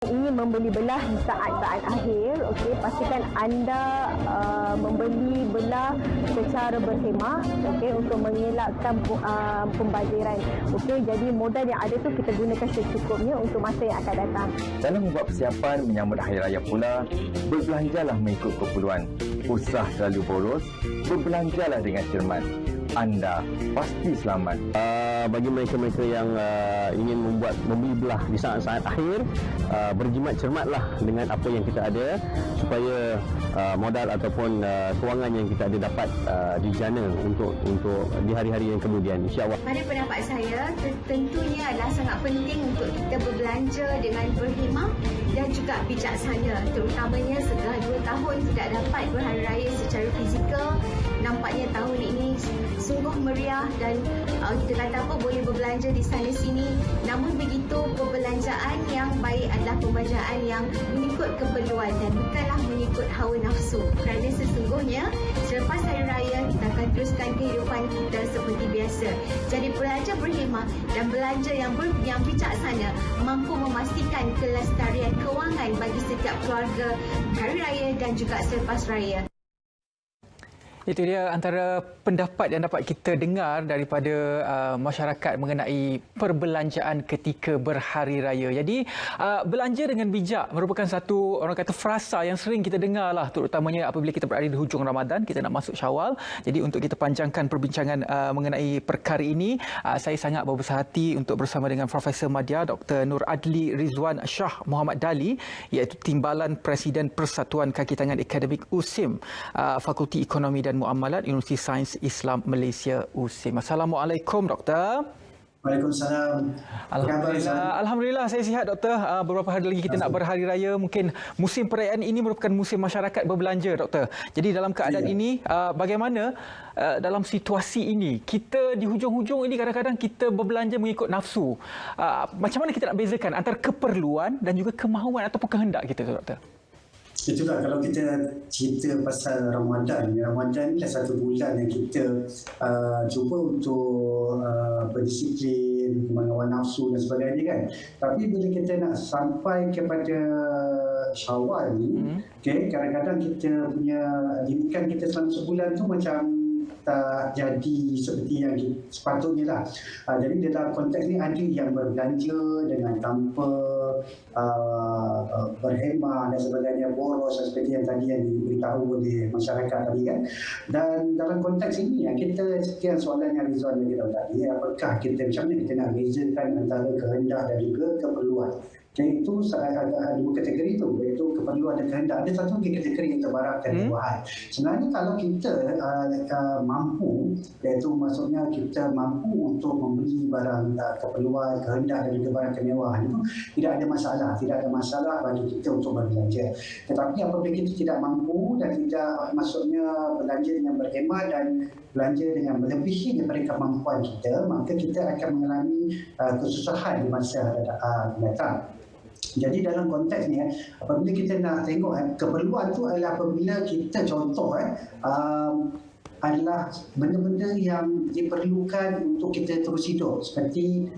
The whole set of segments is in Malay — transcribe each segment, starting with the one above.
ingin membeli belah di saat-saat akhir, okey, pastikan anda membeli belah secara berhemah, okey, untuk mengelakkan pembaziran. Okey, jadi modal yang ada tu kita gunakan secukupnya untuk masa yang akan datang. Dalam membuat persiapan menyambut Hari Raya pula, berbelanjalah mengikut keperluan. Usah terlalu boros, berbelanjalah dengan cermat. Anda pasti selamat. Bagi mereka-mereka yang ingin membeli belah di saat-saat akhir, berjimat cermatlah dengan apa yang kita ada supaya modal ataupun kewangan yang kita ada dapat dijana untuk di hari-hari yang kemudian, insya-Allah. Pada pendapat saya, tentunya adalah sangat penting untuk kita berbelanja dengan berhemah dan juga bijaksana, terutamanya setelah 2 tahun tidak dapat berhari raya secara fizikal. Nampaknya tahun ini sungguh meriah dan kita kata apa, boleh berbelanja di sana sini. Namun begitu, perbelanjaan yang baik adalah perbelanjaan yang mengikut keperluan dan bukanlah mengikut hawa nafsu. Kerana sesungguhnya selepas hari raya kita akan teruskan kehidupan kita seperti biasa. Jadi belanja berhemah dan belanja yang bijaksana mampu memastikan kelestarian kewangan bagi setiap keluarga hari raya dan juga selepas raya. Itu dia antara pendapat yang dapat kita dengar daripada masyarakat mengenai perbelanjaan ketika berhari raya. Jadi belanja dengan bijak merupakan satu, orang kata, frasa yang sering kita dengar lah, terutamanya apabila kita berada di hujung Ramadan, kita nak masuk Syawal. Jadi untuk kita panjangkan perbincangan mengenai perkara ini, saya sangat berbesar hati untuk bersama dengan Profesor Madya Dr. Nur Adli Rizwan Shah Muhammad Dali, iaitu Timbalan Presiden Persatuan Kaki Tangan Akademik USIM, Fakulti Ekonomi dan Muamalat, Universiti Sains Islam Malaysia USIM. Assalamualaikum, Doktor. Waalaikumsalam. Alhamdulillah saya sihat, Doktor. Beberapa hari lagi kita nak berhari raya. Mungkin musim perayaan ini merupakan musim masyarakat berbelanja, Doktor. Jadi dalam keadaan ini, bagaimana dalam situasi ini? Kita di hujung-hujung ini kadang-kadang kita berbelanja mengikut nafsu. Macam mana kita nak bezakan antara keperluan dan juga kemahuan ataupun kehendak kita, Doktor? Itulah kalau kita cerita pasal Ramadan. Ramadan ni adalah satu bulan yang kita cuba untuk berdisiplin, mengawal nafsu dan sebagainya kan. Tapi bila kita nak sampai kepada Syawal ni, okay, kadang-kadang kita punya didikan kita selama sebulan tu macam tak jadi seperti yang sepatutnya lah. Jadi dalam konteks ni ada yang berbelanja dengan tanpa berhemah dan sebagainya, boros seperti yang tadi yang diberitahu oleh masyarakat tadi kan. Dan dalam konteks ini kita sekian soalan yang Rizwan bagi tahu tadi, apakah kita, macam mana kita nak bezakan antara kehendak dan juga keperluan. Dan itu ada dua kategori tu, iaitu keperluan dan kehendak. Ada satu lagi kategori yang terbarang dan dua hal. Sebenarnya kalau kita mampu, iaitu maksudnya kita mampu untuk membeli barang keperluan, kehendak dan juga barang kemewahan, itu tidak ada masalah bagi kita untuk berbelanja. Tetapi apabila kita tidak mampu dan tidak, maksudnya belanja dengan berhemah dan belanja dengan melebihi daripada kemampuan kita, maka kita akan mengalami kesusahan di masa datang. Jadi dalam konteks ni, apabila kita nak tengok keperluan tu adalah apabila kita contoh adalah benda-benda yang diperlukan untuk kita terus hidup, seperti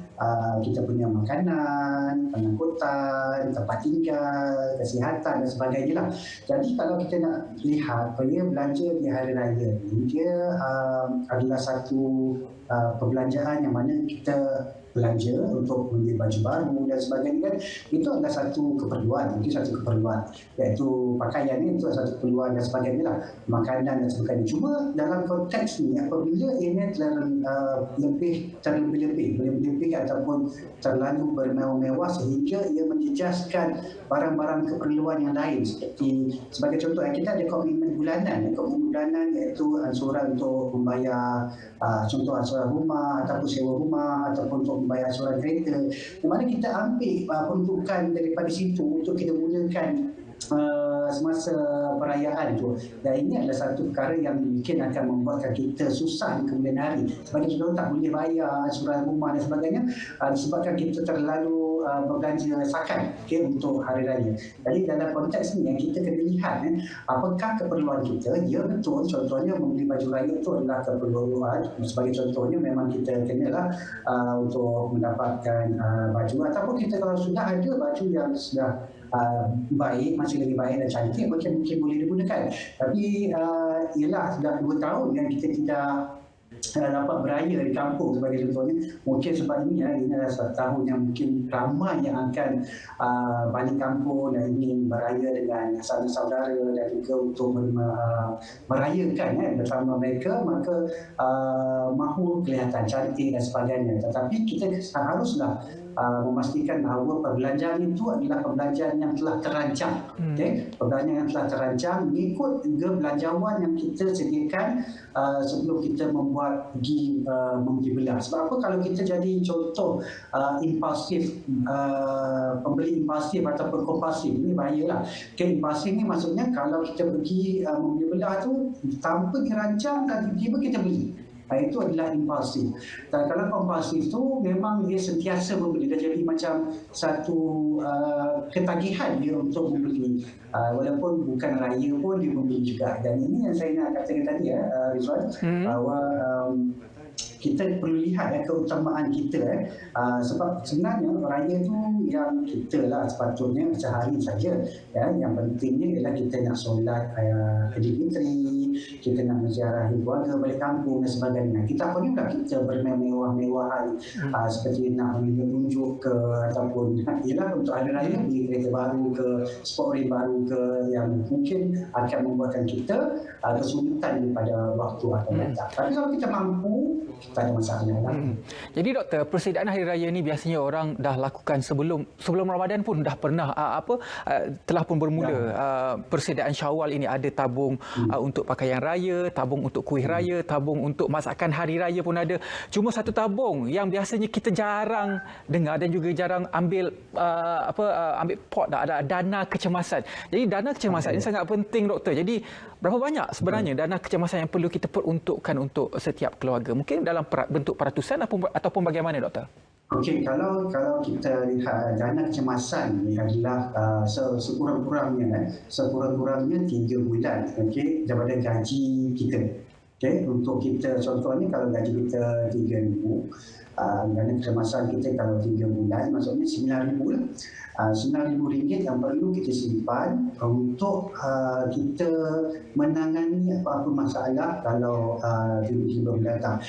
kita punya makanan, pengangkutan, tempat tinggal, kesihatan dan sebagainya lah. Jadi kalau kita nak lihat belanja di hari raya ni, dia adalah satu perbelanjaan yang mana kita belanja untuk membeli baju baru dan sebagainya kan. Itu adalah satu keperluan, iaitu pakaian ni, itu adalah satu keperluan dan sebagainya lah, makanan dan sebagainya. Cuma dalam konteks ni, apabila ini terlebih-lebih ataupun terlalu bermewah-mewah sehingga ia menjejaskan barang-barang keperluan yang lain, seperti sebagai contoh kita ada komitmen bulanan iaitu ansuran untuk membayar contoh ansuran rumah ataupun sewa rumah ataupun untuk membayar ansuran kereta, di mana kita ambil peruntukan daripada situ untuk kita gunakan semasa perayaan tu. Dan ini adalah satu perkara yang mungkin akan membuatkan kita susah di kemudian hari. Sebagai contoh, tak boleh bayar ansuran rumah dan sebagainya disebabkan kita terlalu berbelanja sakan, okey, untuk hari raya. Jadi dalam konteks ni yang kita kena lihat apakah keperluan kita. Ya betul, contohnya membeli baju raya itu adalah keperluan. Sebagai contohnya memang kita kenalah untuk mendapatkan baju, ataupun kita kalau sudah ada baju yang sudah baik, masih lagi baik dan cantik, mungkin boleh digunakan. Tapi ialah sudah 2 tahun yang kita tidak dapat beraya di kampung sebagai contohnya. Mungkin sebab ini adalah satu tahun yang mungkin ramai yang akan balik kampung dan ingin beraya dengan saudara dan juga untuk merayakan bersama mereka, maka mahu kelihatan cantik dan sebagainya. Tetapi kita haruslah memastikan bahawa perbelanjaan itu adalah perbelanjaan yang telah terancang. Perbelanjaan yang telah terancang mengikut belanjawan yang kita sediakan sebelum kita pergi membeli belah. Sebab apa, kalau kita jadi contoh impulsif, pembeli impulsif ataupun kompulsif, ini bahayalah. Impulsif ni maksudnya kalau kita pergi membeli belah tu tanpa dirancang dan tiba-tiba kita beli. Itu adalah impulsif. Dan kalau kompulsif tu memang dia sentiasa membeli, dah jadi macam satu ketagihan dia untuk membeli. Walaupun bukan raya pun dia membeli juga. Dan ini yang saya nak katakan tadi Rizwan, bahawa kita perlu lihat keutamaan kita sebab sebenarnya raya tu yang kita lah sepatutnya sehari saja. Yang pentingnya ialah kita nak solat Aidilfitri, kita nak menziarahi keluarga balik kampung dan sebagainya. Kita apa juga kita bermewah-mewahan seperti nak menunjuk ke, ataupun ialah untuk hari raya beli kereta baru ke, sport rim baru ke, yang mungkin akan membuatkan kita kesulitan pada waktu akan datang. Tapi kalau kita mampu, tak ada masalah. Jadi doktor, persediaan hari raya ni biasanya orang dah lakukan sebelum Ramadan pun dah pernah telah pun bermula. Persediaan Syawal ini ada tabung untuk pakaian raya, tabung untuk kuih raya, tabung untuk masakan hari raya pun ada. Cuma satu tabung yang biasanya kita jarang dengar dan juga jarang ambil ambil pot ada dana kecemasan. Jadi dana kecemasan ini sangat penting doktor. Jadi berapa banyak sebenarnya dana kecemasan yang perlu kita peruntukkan untuk setiap keluarga? Mungkin dalam bentuk peratusan ataupun bagaimana doktor? Okey, kalau kita lihat dana kecemasan ni adalah sekurang-kurangnya 3 bulan, okey, daripada gaji kita. Okey, untuk kita contohnya kalau gaji kita 3,000, dana kecemasan kita kalau 3 bulan maksudnya 9,000 lah. RM9,000 yang perlu kita simpan untuk kita menangani apa-apa masalah kalau tiba-tiba mendatang.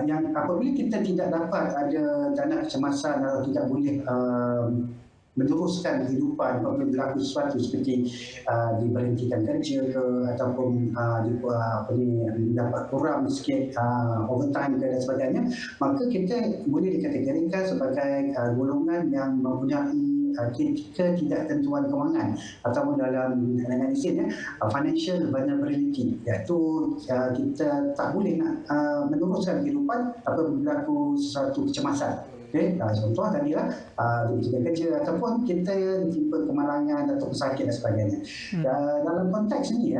Yang apabila kita tidak dapat ada dana kecemasan atau tidak boleh meneruskan kehidupan, apabila berlaku sesuatu seperti diberhentikan kerja ke, ataupun dapat kurang sikit overtime ke dan sebagainya, maka kita boleh dikategorikan sebagai golongan yang mempunyai ketidaktentuan kewangan, ataupun dalam dengan istilah financial vulnerability, iaitu kita tak boleh nak meneruskan kehidupan apabila berlaku sesuatu kecemasan. Okay? Contoh tadi lah kita kerja ataupun kita ditimpa kemalangan atau sakit dan sebagainya. Dalam konteks ini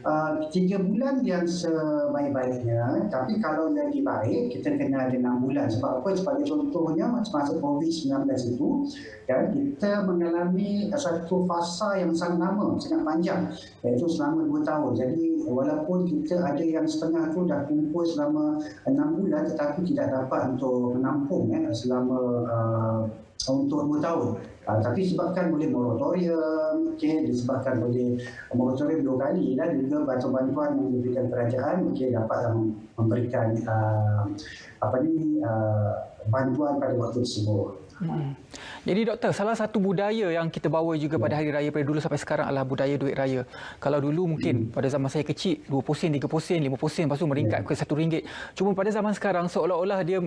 3 bulan yang sebaik-baiknya, tapi kalau lagi baik kita kena ada 6 bulan. Sebab apa? Sebagai contohnya masa COVID-19 itu kita mengalami satu fasa yang sangat lama, sangat panjang, iaitu selama 2 tahun. Jadi walaupun kita ada yang setengah tu dah kumpul selama 6 bulan, tetapi tidak dapat untuk menampung selama untuk 2 tahun. Tapi disebabkan boleh moratorium, disebabkan boleh moratorium 2 kali dan juga bantuan yang diberikan kerajaan, dapatlah memberikan bantuan pada waktu tersebut. Jadi doktor, salah satu budaya yang kita bawa juga pada hari raya pada dulu sampai sekarang adalah budaya duit raya. Kalau dulu mungkin pada zaman saya kecil 2 sen, 3 sen, 5 sen, lepas tu meningkat ke RM1. Cuma pada zaman sekarang seolah-olah dia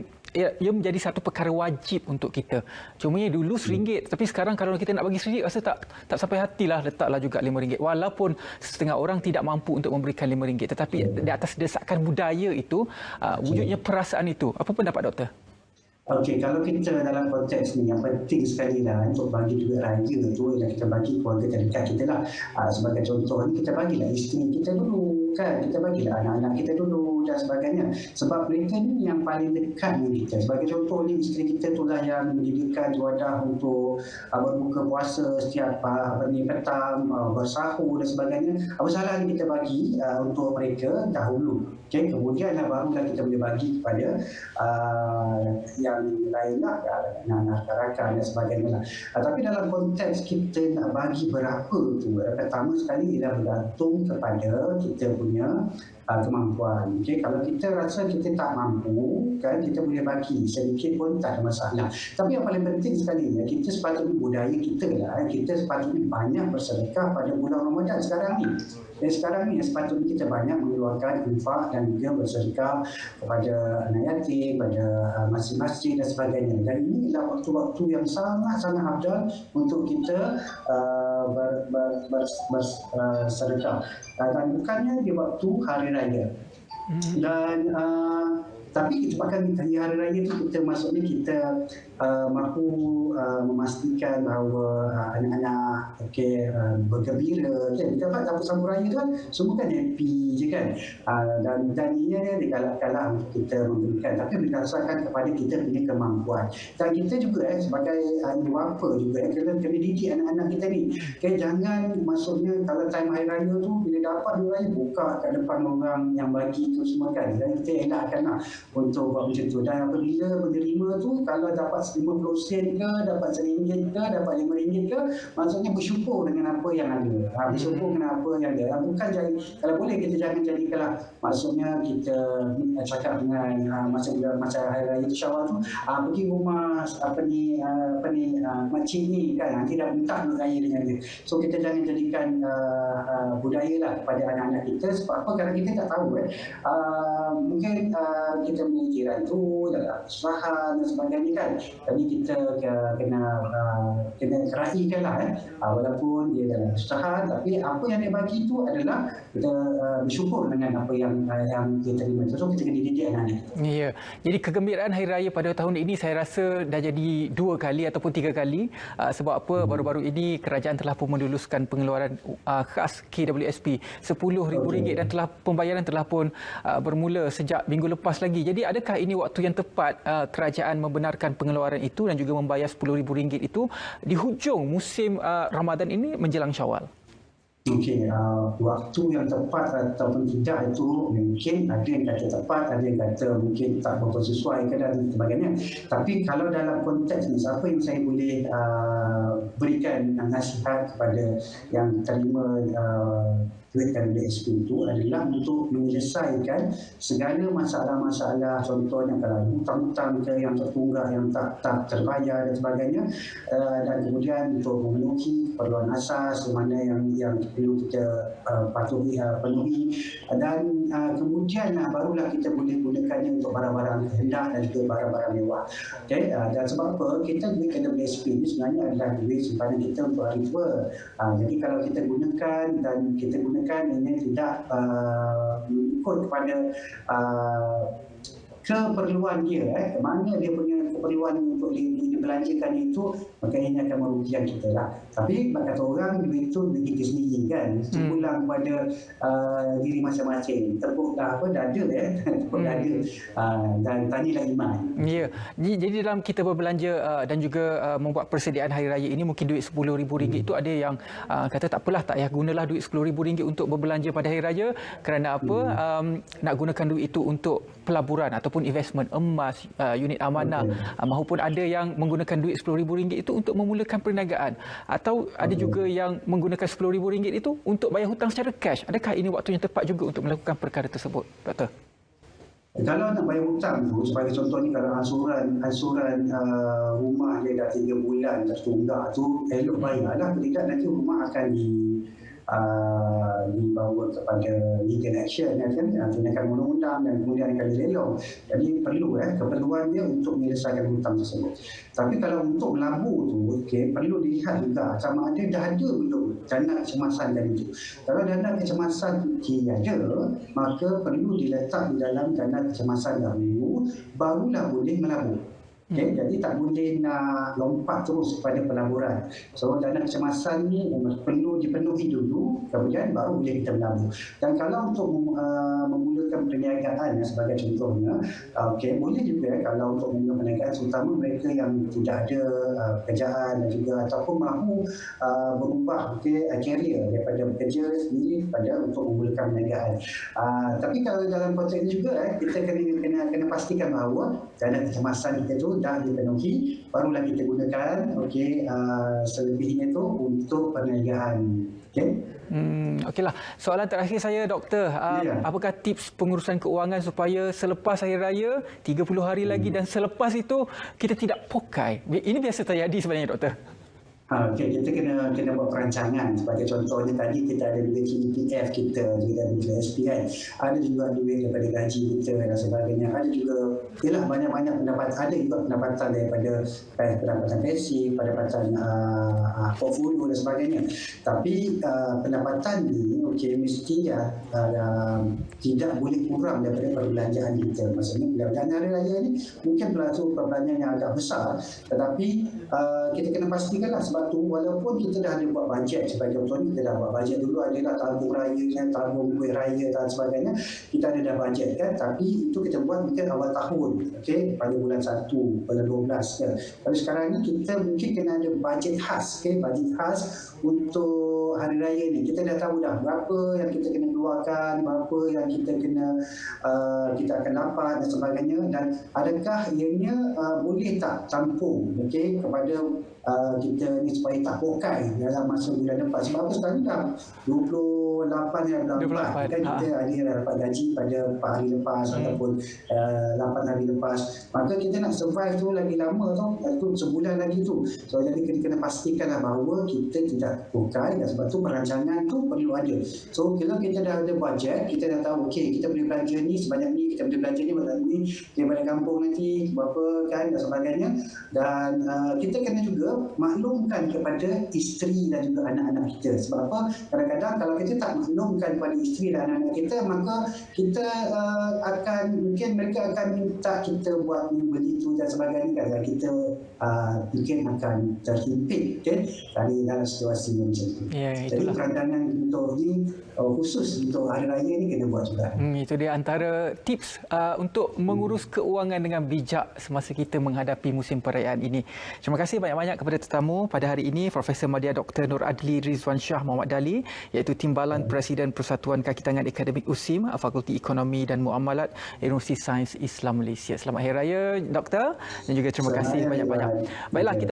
menjadi satu perkara wajib untuk kita. Cuma dulu RM1, tapi sekarang kalau kita nak bagi RM1 rasa tak sampai hatilah, letaklah juga RM5. Walaupun setengah orang tidak mampu untuk memberikan RM5, tetapi di atas desakan budaya itu wujudnya perasaan itu. Apa pendapat doktor? Okey, kalau kita dalam konteks ni yang penting sekali lah untuk bagi duit raya tu yang kita bagi keluarga terdekat kita lah. Sebagai contoh ni kita bagilah isteri kita dulu kan, kita bagilah anak-anak kita dulu. dan sebagainya. Sebab mereka ni yang paling dekat dengan kita. Sebagai contoh ni, isteri kita tu lah yang mendirikan wadah untuk berbuka puasa setiap petang, bersahur dan sebagainya. Apa salah ni kita bagi untuk mereka dahulu. Okay? Kemudian barulah kita boleh bagi kepada yang lain lah, anak-anak rakan dan sebagainya lah. Tapi dalam konteks kita nak bagi berapa tu, pertama sekali ialah bergantung kepada kita punya kemampuan. Okay? Kalau kita rasa kita tak mampu, kan, kita boleh bagi sedikit pun tak ada masalah. Tapi yang paling penting sekali, kita sepatutnya budaya kita lah, kita sepatutnya banyak bersedekah pada bulan Ramadan sekarang ni. Dan sekarang ni sepatutnya kita banyak mengeluarkan infak dan juga bersedekah kepada anak yatim, pada masjid-masjid dan sebagainya. Dan ini adalah waktu-waktu yang sangat-sangat afdal untuk kita bersedekah. Dan bukannya di waktu hari raya. Dan tapi bahkan hari raya itu kita maksudnya kita mahu memastikan bahawa anak-anak bergembira. Kita dapat sambut raya tu kan semua kan happy je kan. Dan ia digalakkanlah untuk kita memberikan, tapi berdasarkan kepada kita punya kemampuan. Dan kita juga sebagai ibu bapa juga kena didik anak-anak kita ni. Jangan maksudnya kalau time hari raya tu bila dapat hari raya buka kat depan orang yang bagi tu semua kan. Dan kita elakkanlah untuk buat macam tu. Dan apabila menerima tu, kalau dapat 50 sen ke, dapat RM1 ke, dapat RM5 ke, maksudnya bersyukur dengan apa yang ada. Bersyukur dengan apa yang ada. Bukan jadi, kalau boleh kita jangan jadikanlah, maksudnya kita cakap dengan masa hari raya Syawal tu, pergi rumah makcik ni kan, nanti dah minta nak raya dengan dia. So kita jangan jadikan budaya lah kepada anak-anak kita. Sebab apa? Kerana kita tak tahu mungkin kita punya jiran tu dalam kesusahan dan sebagainya kan. Jadi kita kena keraikan lah walaupun dia dalam kesusahan, tapi apa yang dia bagi tu adalah kita bersyukur dengan apa yang dia terima. So kita kena didik anak-anak. Ya. Jadi kegembiraan Hari Raya pada tahun ini saya rasa dah jadi 2 kali ataupun 3 kali. Sebab apa? Baru-baru ini kerajaan telah pun meluluskan pengeluaran khas KWSP RM10,000 dan pembayaran telah pun bermula sejak minggu lepas lagi. Jadi adakah ini waktu yang tepat kerajaan membenarkan pengeluaran itu dan juga membayar RM10,000 itu di hujung musim Ramadan ini menjelang Syawal? Okey, waktu yang tepat ataupun tidak itu mungkin ada yang kata tepat, ada yang kata mungkin tak berapa sesuai dan sebagainya. Tapi kalau dalam konteks ni, siapa yang saya boleh berikan nasihat kepada yang terima duit KWSP itu adalah untuk menyelesaikan segala masalah-masalah, contohnya kalau hutang-hutang ke yang tertunggak, yang tak terbayar dan sebagainya, dan kemudian untuk memenuhi keperluan asas mana yang perlu kita patuhi penuhi, dan kemudian barulah kita boleh gunakannya untuk barang-barang hendak dan juga barang-barang mewah. Okay? Dan sebab apa? Kita duit KWSP ini sebenarnya adalah duit simpanan kita untuk hari tua. Jadi kalau kita gunakan dan kita gunakan ini tidak mengikut kepada keperluan dia, mana dia punya keperluan untuk dibelanjakan itu, maka ini akan merugikan kita lah. Tapi kata orang, duit itu duit kita sendiri kan, pulang kepada diri masing-masing. Tepuklah dada tepuk dada, dan tanyalah iman. Ya, jadi dalam kita berbelanja dan juga membuat persediaan hari raya ini, mungkin duit RM10,000 itu ada yang kata tak apalah, tak payah gunalah duit RM10,000 untuk berbelanja pada hari raya. Kerana apa? Nak gunakan duit itu untuk pelaburan ataupun investment emas, unit amanah, maupun ada yang menggunakan duit RM10,000 itu untuk memulakan perniagaan, atau ada juga yang menggunakan RM10,000 itu untuk bayar hutang secara cash. Adakah ini waktu yang tepat juga untuk melakukan perkara tersebut, Doktor? Kalau nak bayar hutang tu, sebagai contoh ni, kalau ansuran rumah dia dah 3 bulan tertunggak tu, elok bayarlah. Tidak, nanti rumah akan dibawa kepada legal action, kan, tindakan undang-undang, dan kemudian akan dilelong. Jadi perlu keperluan dia untuk menyelesaikan hutang tersebut. Tapi kalau untuk melabur tu, perlu dilihat juga sama ada dah ada belum dana kecemasan tadi tu. Kalau dana kecemasan tiada, maka perlu diletak di dalam dana kecemasan dahulu, barulah boleh melabur. Okay? Jadi tak boleh nak lompat terus kepada pelaburan. So dana kecemasan ni perlu dipenuhi dulu, kemudian baru boleh kita melabur. Dan kalau untuk memulakan perniagaan sebagai contohnya, boleh juga kalau untuk memulakan perniagaan, terutama mereka yang tidak ada pekerjaan dan juga ataupun mahu berubah career daripada bekerja sendiri kepada untuk memulakan perniagaan. Tapi kalau dalam konteks ini juga kita kena pastikan bahawa dana kecemasan kita tu dah dipenuhi, barulah kita gunakan selebihnya tu untuk perniagaan. Okeylah. Soalan terakhir saya, Doktor. Apakah tips pengurusan keuangan supaya selepas Hari Raya 30 hari lagi dan selepas itu kita tidak pokai? Ini biasa terjadi sebenarnya, Doktor. Kita kena buat perancangan. Sebagai contohnya tadi kita ada duit CPF kita, juga duit SPI, ada juga duit daripada gaji kita dan sebagainya. Ada juga banyak-banyak pendapatan, ada juga pendapatan daripada pendapatan pasif, pendapatan portfolio dan sebagainya. Tapi pendapatan ni mesti tidak boleh kurang daripada perbelanjaan kita. Maksudnya perbelanjaan hari raya ni mungkin perbelanjaan yang agak besar, tetapi kita kena pastikanlah. Sebab tu walaupun kita dah ada buat bajet, sebagai contohnya kita dah buat bajet dulu, adalah tabung raya, tabung duit raya dan sebagainya, kita ada dah bajet kan, tapi itu kita buat mungkin awal tahun, pada bulan 1, bulan 12 kan. Tapi sekarang ni kita mungkin kena ada bajet khas, bajet khas untuk hari raya ni. Kita dah tahu dah berapa yang kita kena keluarkan, berapa yang kita kena kita akan dapat dan sebagainya, dan adakah ianya boleh tak tampung kepada kita ni supaya tak pokai dalam masa bulan depan. Sebab apa sekarang ni dah 28 bulan 4 kan, kita ada yang dapat gaji pada 4 hari lepas ataupun 8 hari lepas. Maka kita nak survive tu lagi lama tu sebulan lagi tu. So jadi kita kena pastikanlah bahawa kita tidak pokai, dan sebab tu perancangan tu perlu ada. So kalau kita dah ada bajet, kita dah tahu kita boleh belanja ni sebanyak ni, kita boleh belanja ni banyak ni daripada kampung nanti berapa kan dan sebagainya. Dan kita kena juga maklumkan kepada isteri dan juga anak-anak kita. Sebab apa? Kadang-kadang kalau kita tak maklumkan kepada isteri dan anak-anak kita, maka kita mungkin mereka akan minta kita buat ni, beli tu dan sebagainya. Kadang kita mungkin akan terhimpit dalam situasi macam tu. Jadi perancangan untuk ni khusus untuk hari raya ni kena buat juga. Itu dia antara tips untuk mengurus keuangan dengan bijak semasa kita menghadapi musim perayaan ini. Terima kasih banyak-banyak kepada tetamu pada hari ini, Profesor Madya Dr. Nur Adli Rizwan Shah Muhammad Dali, iaitu Timbalan Presiden Persatuan Kaki Tangan Akademik USIM, Fakulti Ekonomi dan Muamalat, Universiti Sains Islam Malaysia. Selamat Hari Raya, Doktor, dan juga terima kasih banyak-banyak. Baiklah, kita